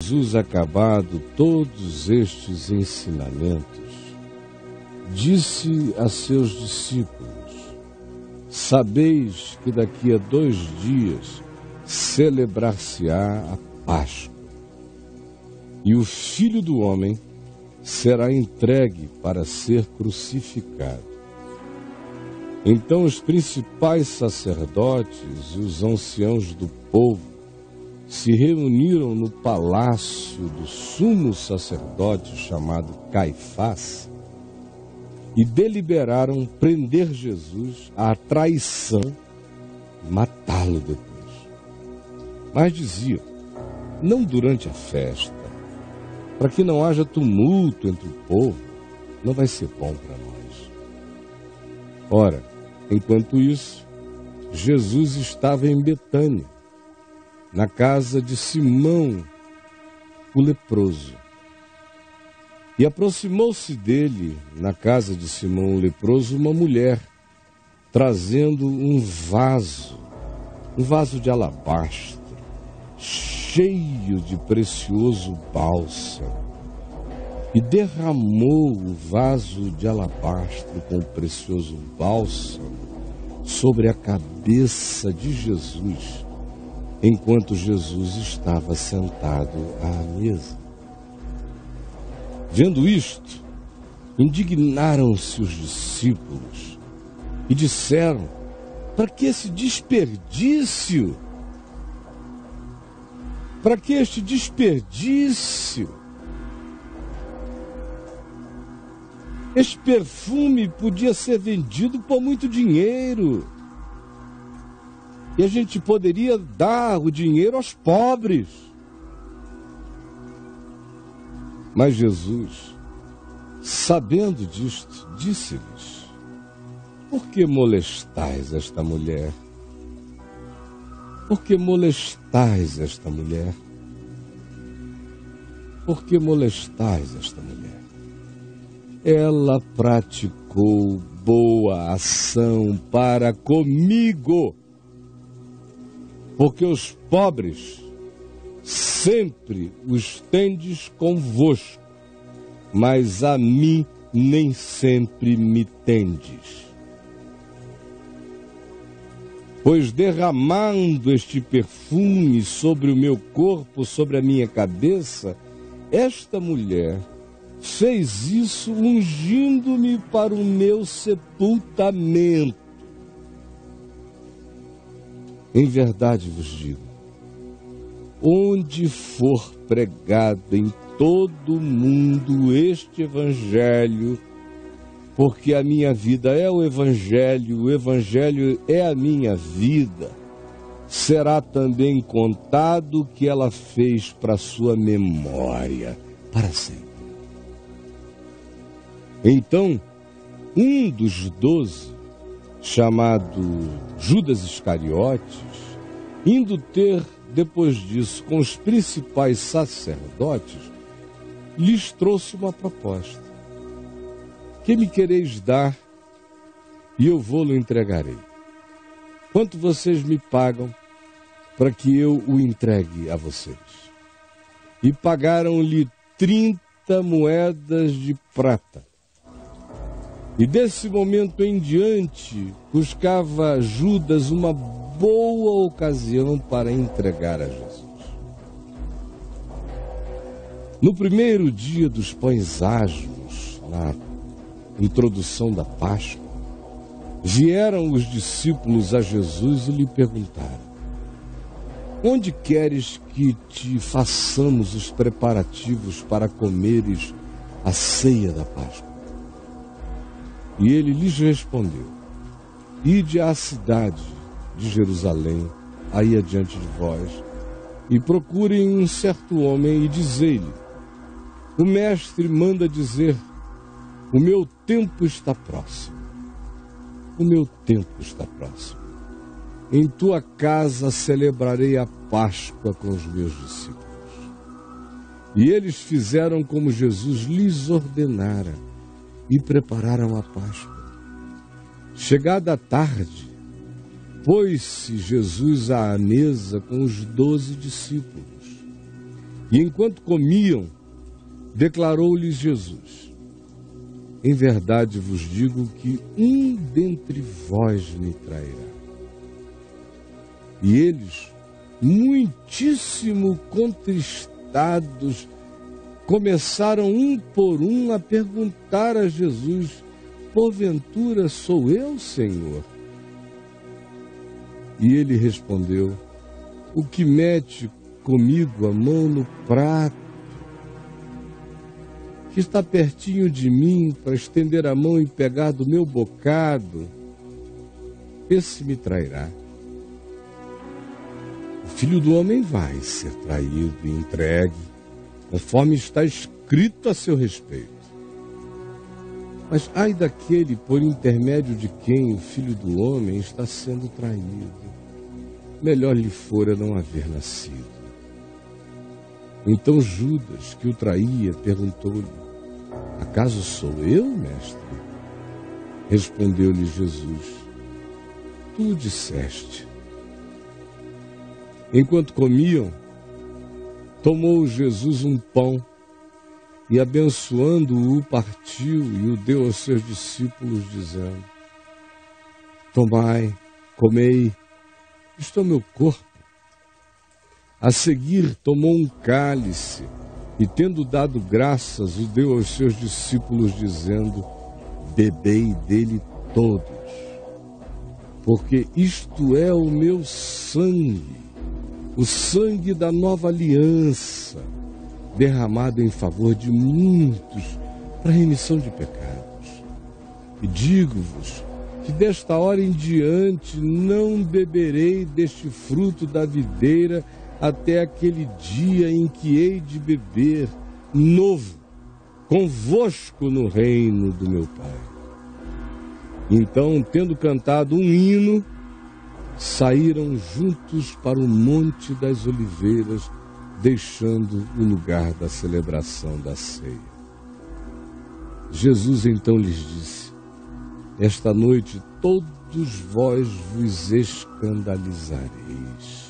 Jesus, acabado todos estes ensinamentos, disse a seus discípulos: sabeis que daqui a 2 dias celebrar-se-á a Páscoa, e o Filho do Homem será entregue para ser crucificado. Então os principais sacerdotes e os anciãos do povo se reuniram no palácio do sumo sacerdote chamado Caifás e deliberaram prender Jesus à traição e matá-lo depois. Mas diziam: não durante a festa, para que não haja tumulto entre o povo, não vai ser bom para nós. Ora, enquanto isso, Jesus estava em Betânia, na casa de Simão, o leproso. E aproximou-se dele, na casa de Simão o leproso, uma mulher, trazendo um vaso de alabastro, cheio de precioso bálsamo, e derramou o vaso de alabastro com o precioso bálsamo sobre a cabeça de Jesus, enquanto Jesus estava sentado à mesa. Vendo isto, indignaram-se os discípulos e disseram: para que esse desperdício? Para que este desperdício? Este perfume podia ser vendido por muito dinheiro. E a gente poderia dar o dinheiro aos pobres. Mas Jesus, sabendo disto, disse-lhes: por que molestais esta mulher? Por que molestais esta mulher? Por que molestais esta mulher? Ela praticou boa ação para comigo, porque os pobres sempre os tendes convosco, mas a mim nem sempre me tendes. Pois derramando este perfume sobre o meu corpo, sobre a minha cabeça, esta mulher fez isso ungindo-me para o meu sepultamento. Em verdade vos digo, onde for pregado em todo o mundo este evangelho, porque a minha vida é o evangelho é a minha vida, será também contado o que ela fez para sua memória, para sempre. Então, um dos 12, chamado Judas Iscariotes, indo ter, depois disso, com os principais sacerdotes, lhes trouxe uma proposta: que me quereis dar, e eu vou-lo entregarei. Quanto vocês me pagam para que eu o entregue a vocês? E pagaram-lhe 30 moedas de prata. E desse momento em diante, buscava Judas uma boa ocasião para entregar a Jesus. No primeiro dia dos pães asmos, na introdução da Páscoa, vieram os discípulos a Jesus e lhe perguntaram: onde queres que te façamos os preparativos para comeres a ceia da Páscoa? E ele lhes respondeu: ide à cidade de Jerusalém, aí adiante de vós, e procurem um certo homem e dizei-lhe: o mestre manda dizer, o meu tempo está próximo. O meu tempo está próximo. Em tua casa celebrarei a Páscoa com os meus discípulos. E eles fizeram como Jesus lhes ordenara e prepararam a Páscoa. Chegada a tarde, pôs-se Jesus à mesa com os 12 discípulos. E enquanto comiam, declarou-lhes Jesus: em verdade vos digo que um dentre vós me trairá. E eles, muitíssimo contristados, começaram um por um a perguntar a Jesus: porventura sou eu, Senhor? E ele respondeu: o que mete comigo a mão no prato, que está pertinho de mim para estender a mão e pegar do meu bocado, esse me trairá. O Filho do Homem vai ser traído e entregue, conforme está escrito a seu respeito. Mas ai daquele por intermédio de quem o Filho do Homem está sendo traído. Melhor lhe fora não haver nascido. Então Judas, que o traía, perguntou-lhe: acaso sou eu, mestre? Respondeu-lhe Jesus: tu disseste. Enquanto comiam, tomou Jesus um pão e, abençoando-o, partiu e o deu aos seus discípulos, dizendo: tomai, comei, isto é o meu corpo. A seguir, tomou um cálice e, tendo dado graças, o deu aos seus discípulos, dizendo: bebei dele todos, porque isto é o meu sangue, o sangue da nova aliança, derramado em favor de muitos para a remissão de pecados. E digo-vos que desta hora em diante não beberei deste fruto da videira até aquele dia em que hei de beber novo convosco no reino do meu Pai. Então, tendo cantado um hino, saíram juntos para o Monte das Oliveiras, deixando o lugar da celebração da ceia. Jesus então lhes disse: esta noite todos vós vos escandalizareis.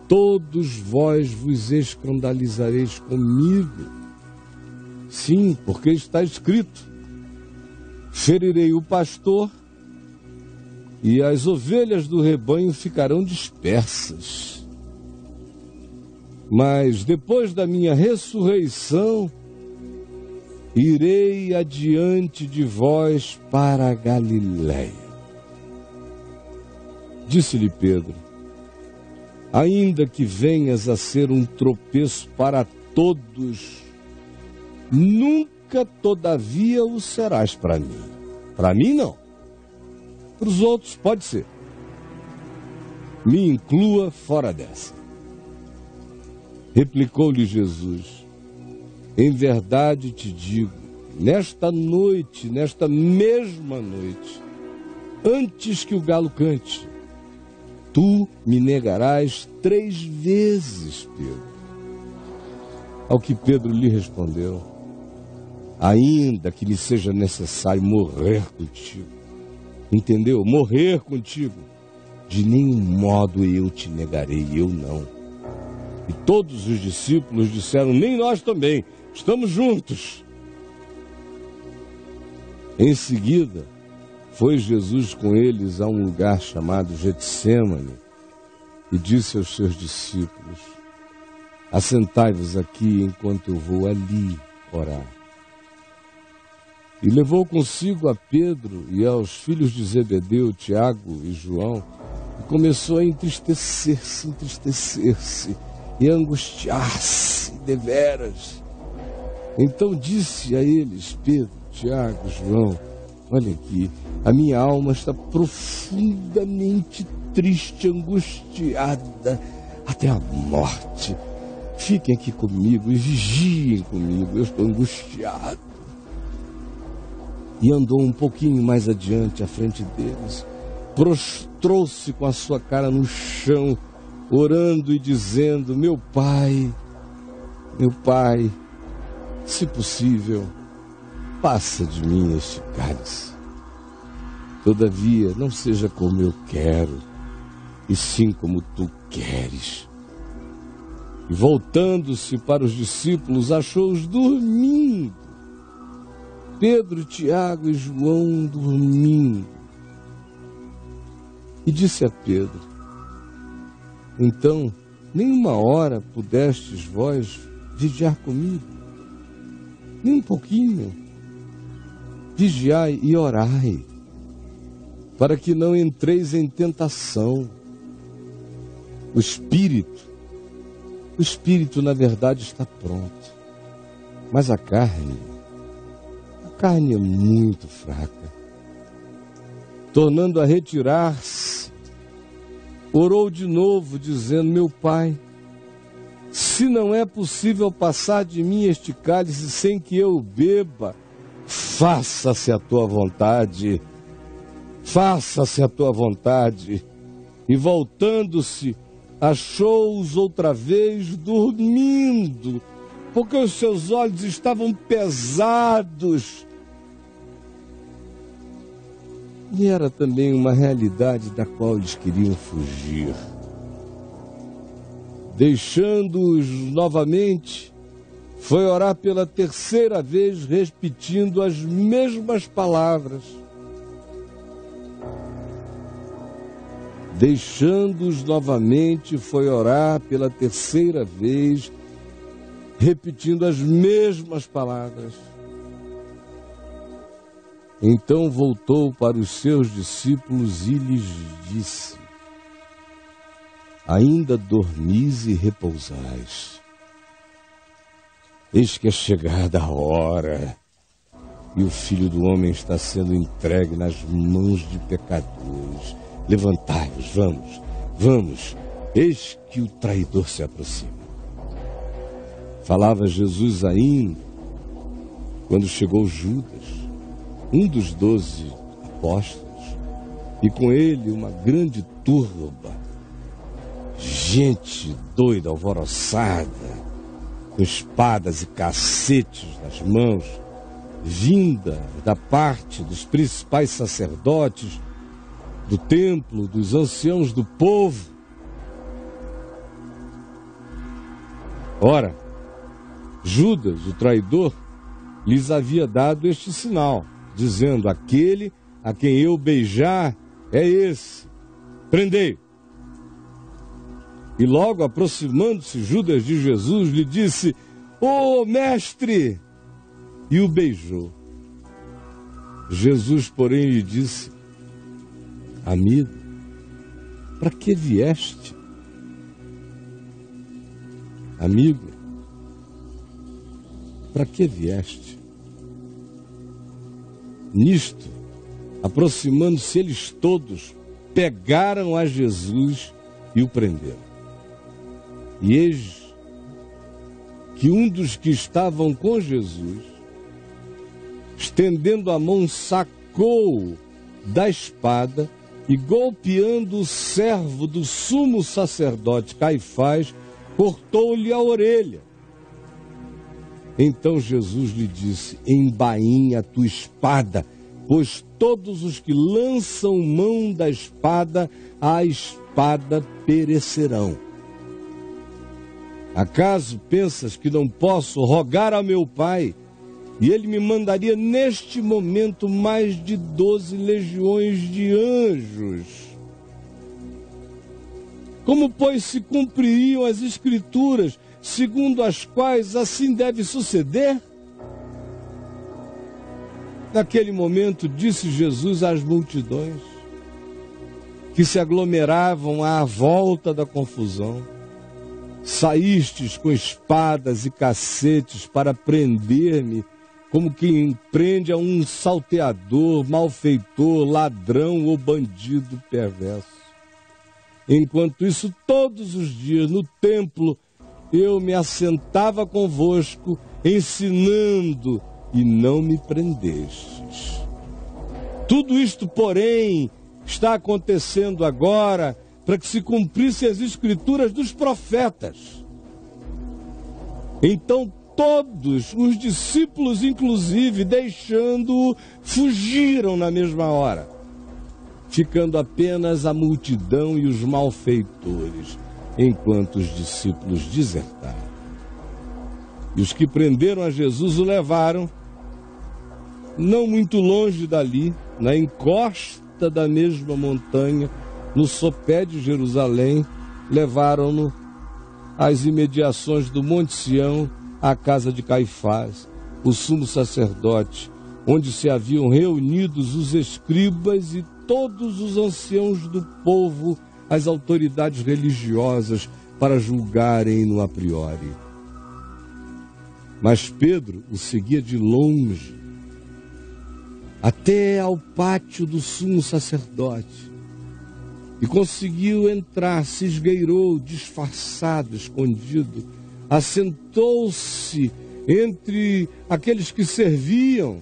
Todos vós vos escandalizareis comigo. Sim, porque está escrito: ferirei o pastor e as ovelhas do rebanho ficarão dispersas. Mas depois da minha ressurreição, irei adiante de vós para a Galiléia. Disse-lhe Pedro: ainda que venhas a ser um tropeço para todos, nunca todavia o serás para mim. Para mim não. Para os outros pode ser. Me inclua fora dessa. Replicou-lhe Jesus: em verdade te digo, nesta noite, nesta mesma noite, antes que o galo cante, tu me negarás 3 vezes, Pedro. Ao que Pedro lhe respondeu: ainda que me seja necessário morrer contigo. Entendeu? Morrer contigo. De nenhum modo eu te negarei, eu não. E todos os discípulos disseram: nem nós também, estamos juntos. Em seguida, foi Jesus com eles a um lugar chamado Getsêmani e disse aos seus discípulos: assentai-vos aqui enquanto eu vou ali orar. E levou consigo a Pedro e aos filhos de Zebedeu, Tiago e João, e começou a entristecer-se e a angustiar-se deveras. Então disse a eles, Pedro, Tiago, João: olhem aqui, a minha alma está profundamente triste, angustiada até a morte. Fiquem aqui comigo e vigiem comigo, eu estou angustiado. E andou um pouquinho mais adiante, à frente deles, prostrou-se com a sua cara no chão, orando e dizendo: meu pai, se possível, passa de mim este cálice. Todavia, não seja como eu quero, e sim como tu queres. E voltando-se para os discípulos, achou-os dormindo. Pedro, Tiago e João dormindo. E disse a Pedro: então, nem uma hora pudestes vós vigiar comigo? Nem um pouquinho? Vigiai e orai, para que não entreis em tentação. O espírito na verdade está pronto, mas a carne é muito fraca. Tornando a retirar-se, orou de novo, dizendo: meu Pai, se não é possível passar de mim este cálice sem que eu beba, faça-se a tua vontade. Faça-se a tua vontade. E voltando-se, achou-os outra vez dormindo, porque os seus olhos estavam pesados. E era também uma realidade da qual eles queriam fugir. Deixando-os novamente, foi orar pela terceira vez, repetindo as mesmas palavras. Deixando-os novamente, foi orar pela terceira vez, repetindo as mesmas palavras. Então voltou para os seus discípulos e lhes disse: ainda dormis e repousais? Eis que é chegada a hora, e o Filho do Homem está sendo entregue nas mãos de pecadores. Levantai-vos, vamos, eis que o traidor se aproxima. Falava Jesus ainda, quando chegou Judas, um dos 12 apóstolos, e com ele uma grande turba, gente doida, alvoroçada, com espadas e cacetes nas mãos, vinda da parte dos principais sacerdotes, do templo, dos anciãos do povo. Ora, Judas, o traidor, lhes havia dado este sinal, dizendo: aquele a quem eu beijar é esse, prendei. E logo aproximando-se Judas de Jesus, lhe disse: ô mestre! E o beijou. Jesus, porém, lhe disse: amigo, para que vieste? Amigo, para que vieste? Nisto, aproximando-se eles todos, pegaram a Jesus e o prenderam. E eis que um dos que estavam com Jesus, estendendo a mão, sacou da espada e, golpeando o servo do sumo sacerdote Caifás, cortou-lhe a orelha. Então Jesus lhe disse: embainha a tua espada, pois todos os que lançam mão da espada, a espada perecerão. Acaso pensas que não posso rogar a meu Pai, e ele me mandaria neste momento mais de 12 legiões de anjos? Como, pois, se cumpririam as Escrituras, segundo as quais assim deve suceder? Naquele momento, disse Jesus às multidões que se aglomeravam à volta da confusão: saístes com espadas e cacetes para prender-me, como quem prende a um salteador, malfeitor, ladrão ou bandido perverso. Enquanto isso, todos os dias no templo, eu me assentava convosco, ensinando, e não me prendestes. Tudo isto, porém, está acontecendo agora para que se cumprissem as Escrituras dos profetas. Então todos os discípulos, inclusive, deixando-o, fugiram na mesma hora, ficando apenas a multidão e os malfeitores. enquanto os discípulos desertaram. E os que prenderam a Jesus o levaram, não muito longe dali, na encosta da mesma montanha, no sopé de Jerusalém, levaram-no às imediações do Monte Sião, à casa de Caifás, o sumo sacerdote, onde se haviam reunidos os escribas e todos os anciãos do povo, as autoridades religiosas, para julgarem-no a priori. Mas Pedro o seguia de longe, até ao pátio do sumo sacerdote, e conseguiu entrar, se esgueirou, disfarçado, escondido, assentou-se entre aqueles que serviam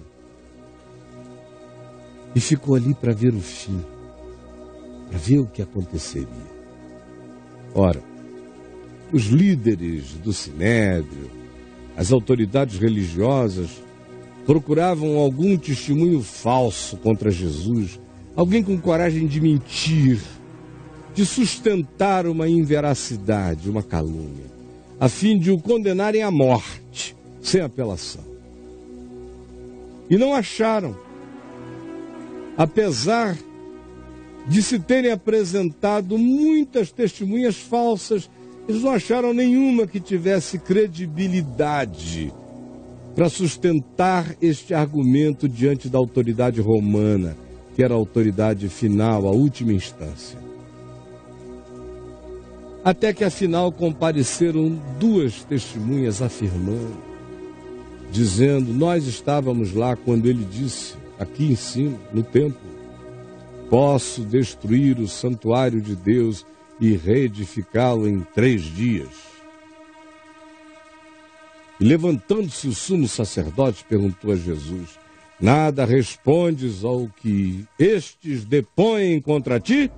e ficou ali para ver o fim, para ver o que aconteceria. Ora, os líderes do Sinédrio, as autoridades religiosas, procuravam algum testemunho falso contra Jesus, alguém com coragem de mentir, de sustentar uma inveracidade, uma calúnia, a fim de o condenarem à morte, sem apelação. E não acharam, apesar de se terem apresentado muitas testemunhas falsas, eles não acharam nenhuma que tivesse credibilidade para sustentar este argumento diante da autoridade romana, que era a autoridade final, a última instância. Até que, afinal, compareceram duas testemunhas afirmando, dizendo: nós estávamos lá quando ele disse, aqui em cima, no templo, posso destruir o santuário de Deus e reedificá-lo em 3 dias. E levantando-se o sumo sacerdote, perguntou a Jesus: nada respondes ao que estes depõem contra ti?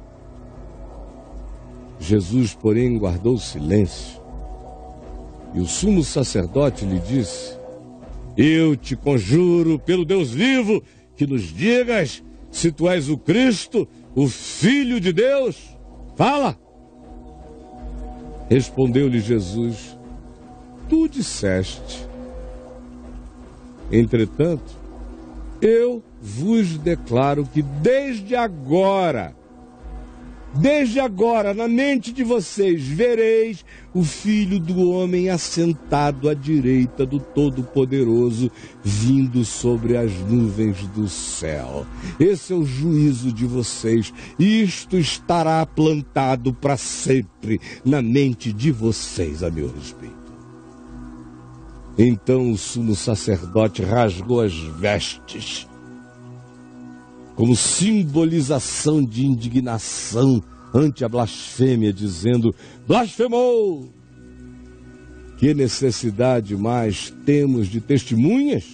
Jesus, porém, guardou silêncio. E o sumo sacerdote lhe disse: eu te conjuro pelo Deus vivo, que nos digas se tu és o Cristo, o Filho de Deus. Fala! Respondeu-lhe Jesus: tu disseste. Entretanto, eu vos declaro que desde agora, na mente de vocês, vereis o Filho do Homem assentado à direita do Todo-Poderoso, vindo sobre as nuvens do céu. Esse é o juízo de vocês. Isto estará plantado para sempre na mente de vocês a meu respeito. Então o sumo sacerdote rasgou as vestes, como simbolização de indignação ante a blasfêmia, dizendo: blasfemou! Que necessidade mais temos de testemunhas?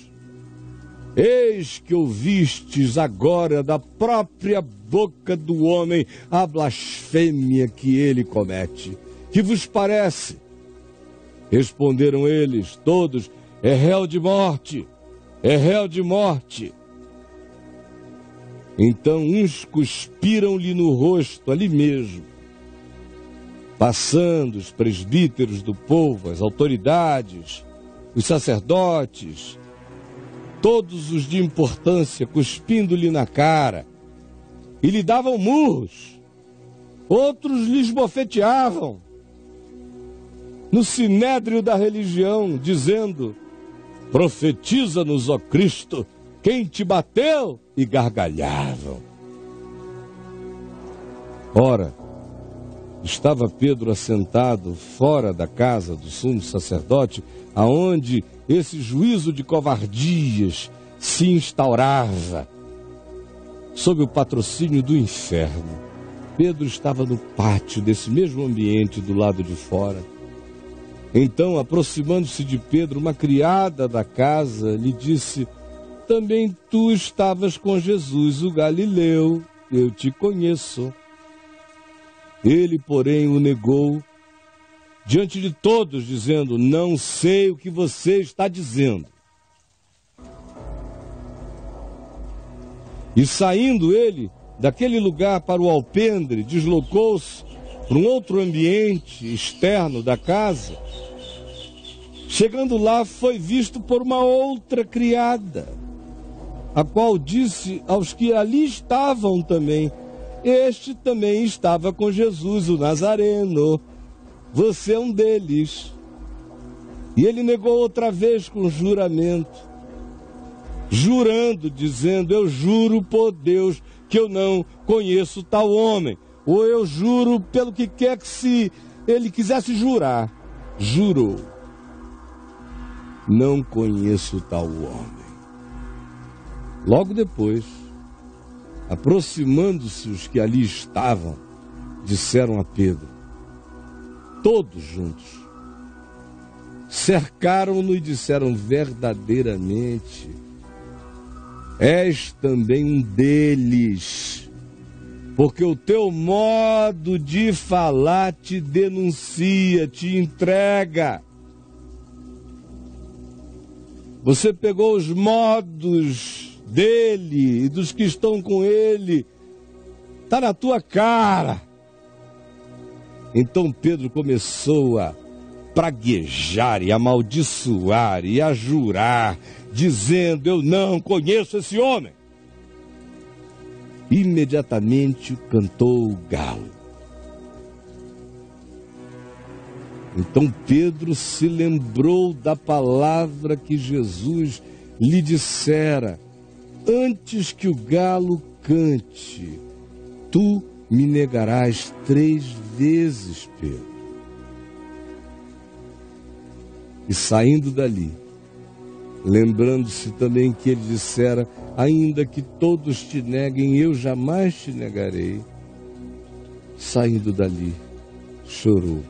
Eis que ouvistes agora da própria boca do homem a blasfêmia que ele comete. Que vos parece? Responderam eles, todos: é réu de morte, é réu de morte. Então uns cuspiram-lhe no rosto, ali mesmo, passando os presbíteros do povo, as autoridades, os sacerdotes, todos os de importância, cuspindo-lhe na cara, e lhe davam murros. Outros lhes bofeteavam no sinédrio da religião, dizendo: profetiza-nos, ó Cristo, quem te bateu? E gargalhavam. Ora, estava Pedro assentado fora da casa do sumo sacerdote, aonde esse juízo de covardias se instaurava, sob o patrocínio do inferno. Pedro estava no pátio desse mesmo ambiente do lado de fora. Então, aproximando-se de Pedro, uma criada da casa lhe disse: também tu estavas com Jesus, o Galileu, eu te conheço. Ele, porém, o negou diante de todos, dizendo: não sei o que você está dizendo. E saindo ele daquele lugar para o alpendre, deslocou-se para um outro ambiente externo da casa. Chegando lá, foi visto por uma outra criada, a qual disse aos que ali estavam também: este também estava com Jesus, o Nazareno. Você é um deles. E ele negou outra vez com juramento, jurando, dizendo: eu juro por Deus que eu não conheço tal homem. Ou eu juro pelo que quer que se ele quisesse jurar. Jurou: não conheço tal homem. Logo depois, aproximando-se os que ali estavam, disseram a Pedro, todos juntos, cercaram-no e disseram: verdadeiramente, és também um deles, porque o teu modo de falar te denuncia, te entrega. Você pegou os modos dele e dos que estão com ele, está na tua cara. Então Pedro começou a praguejar e amaldiçoar e a jurar, dizendo: eu não conheço esse homem. Imediatamente cantou o galo. Então Pedro se lembrou da palavra que Jesus lhe dissera: antes que o galo cante, tu me negarás 3 vezes, Pedro. E saindo dali, lembrando-se também que ele dissera: ainda que todos te neguem, eu jamais te negarei. Saindo dali, chorou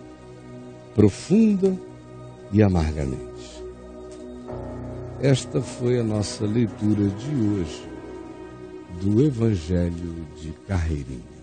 profunda e amargamente. Esta foi a nossa leitura de hoje do Evangelho de Carreirinha.